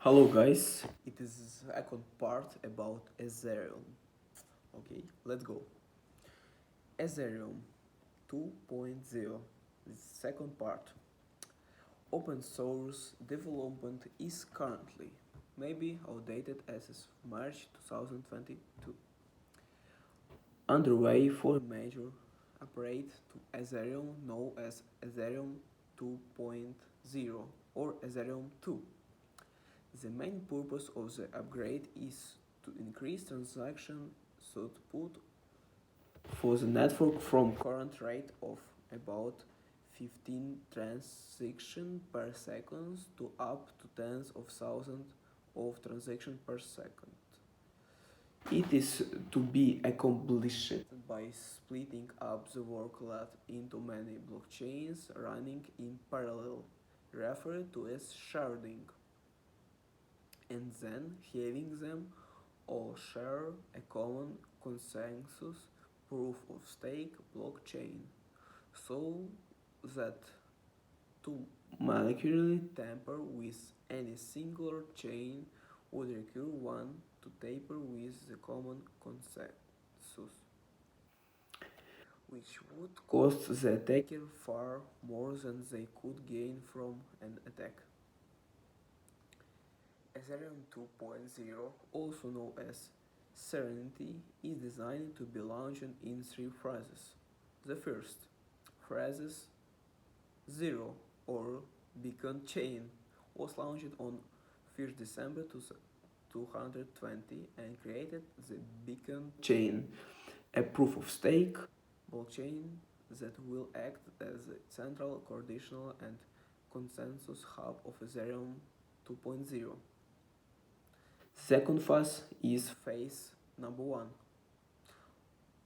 Hello guys, it is the second part about Ethereum. Okay, let's go. Ethereum 2.0, the second part. Open source development is currently, maybe outdated as of March 2022, underway for a major upgrade to Ethereum known as Ethereum 2.0 or Ethereum 2. The main purpose of the upgrade is to increase transaction throughput for the network from current rate of about 15 transactions per second to up to tens of thousands of transactions per second. It is to be accomplished by splitting up the workload into many blockchains running in parallel, referred to as sharding, and then having them all share a common consensus proof of stake blockchain, so that to molecularly tamper with any singular chain would require one to tamper with the common consensus, which would cost the attacker far more than they could gain from an attack. Ethereum 2.0, also known as Serenity, is designed to be launched in three phases. The first, phase 0 or Beacon Chain, was launched on 1st December 2020 and created the Beacon Chain, a proof of stake blockchain that will act as the central coordination and consensus hub of Ethereum 2.0. Second phase is phase number 1,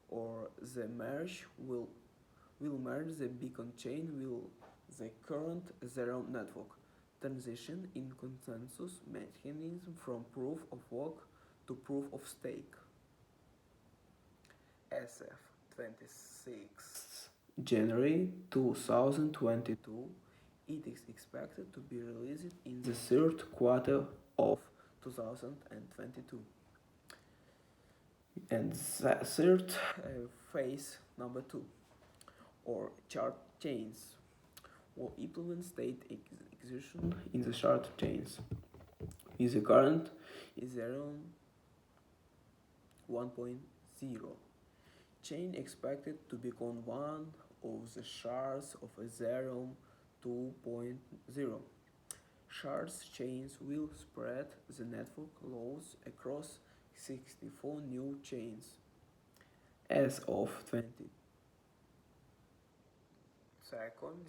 or the merge will merge the beacon chain with the current Ethereum network, transition in consensus mechanism from proof of work to proof of stake. SF 26 January 2022, it is expected to be released in the third quarter of 2022. And the third phase, number 2, or chart chains, will implement state execution in the chart chains. Is the current Ethereum 1.0 chain expected to become one of the shards of Ethereum 2.0. Shards chains will spread the network laws across 64 new chains. As of 22nd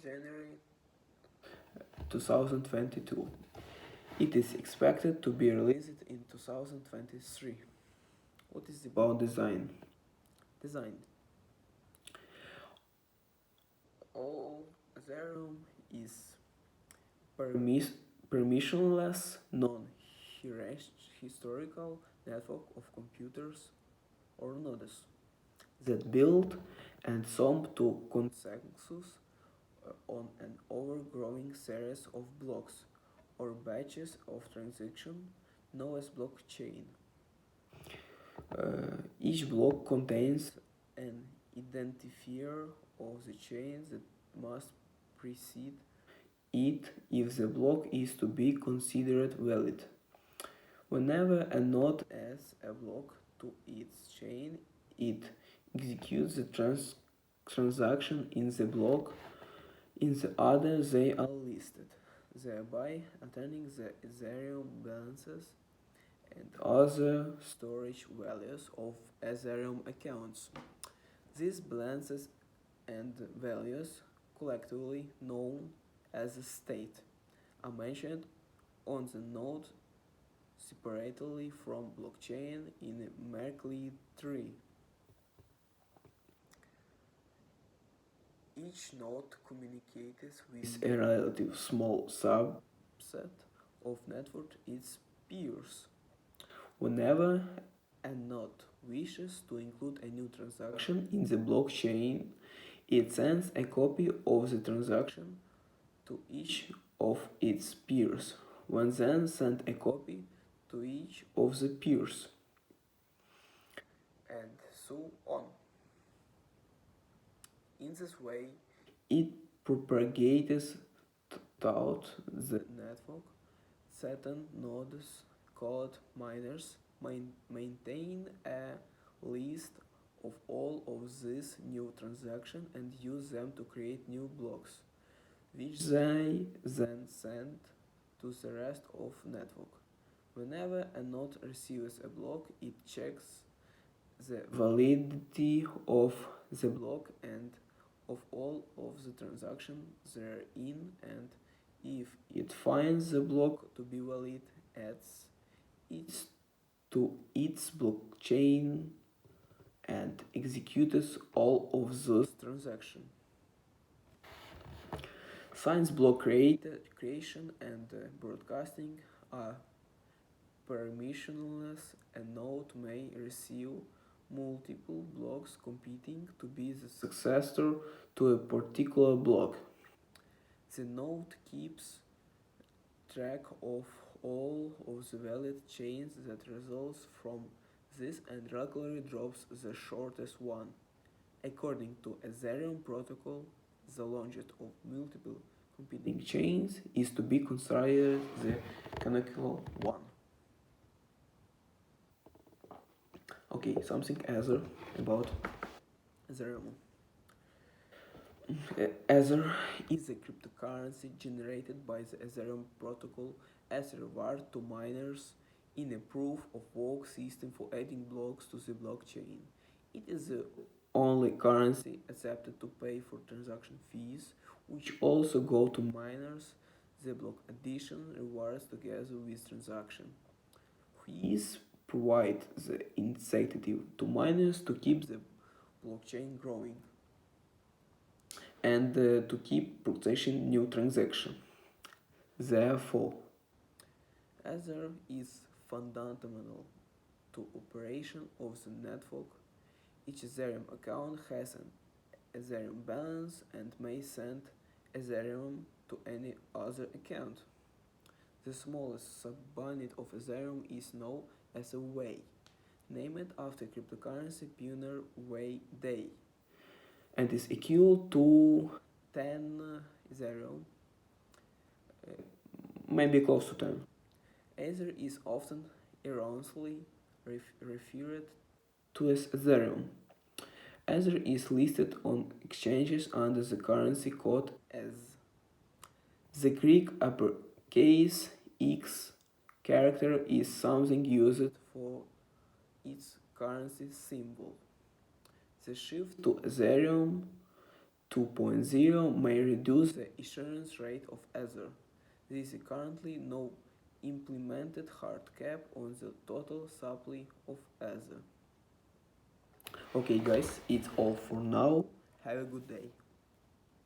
January 2022, it is expected to be released in 2023. What is about design? All Ethereum is permissionless, non-historical network of computers or nodes that build and sum to consensus on an overgrowing series of blocks or batches of transactions known as blockchain. Each block contains an identifier of the chain that must precede it if the block is to be considered valid. Whenever a node adds a block to its chain, it executes the transaction in the block in the order they are listed, thereby altering the Ethereum balances and other storage values of Ethereum accounts. These balances and values, collectively known as a state, are mentioned on the node separately from blockchain in a Merkle tree. Each node communicates with a relatively small subset of network its peers. Whenever a node wishes to include a new transaction in the blockchain, it sends a copy of the transaction to each of its peers, when then send a copy to each of the peers, and so on. In this way, it propagates throughout the network. Certain nodes called miners maintain a list of all of these new transactions and use them to create new blocks, which they then send to the rest of network. Whenever a node receives a block, it checks the validity of the block and of all of the transactions therein, and if it finds the block to be valid, adds it to its blockchain and executes all of those transactions. Since block creation and broadcasting are permissionless, a node may receive multiple blocks competing to be the successor to a particular block. The node keeps track of all of the valid chains that results from this and regularly drops the shortest one. According to Ethereum protocol, the longest of multiple competing chains is to be considered the canonical one. Okay, something other about Ethereum. Ether is a cryptocurrency generated by the Ethereum protocol as a reward to miners in a proof of work system for adding blocks to the blockchain. It is the only currency accepted to pay for transaction fees, which also go to miners. The block addition rewards together with transaction fees provide the incentive to miners to keep the blockchain growing and to keep processing new transactions. Therefore, Ether is fundamental to operation of the network. Each Ethereum account has an Ethereum balance and may send Ethereum to any other account. The smallest subunit of Ethereum is known as a Wei, named after cryptocurrency pioneer Wei Day, and is equal to 10 Ethereum, maybe close to 10. Ether is often erroneously referred to as Ethereum. Ether is listed on exchanges under the currency code as the Greek uppercase X character is something used for its currency symbol. The shift to Ethereum 2.0 may reduce the issuance rate of Ether. There is currently no implemented hard cap on the total supply of Ether. Okay guys, it's all for now. Have a good day.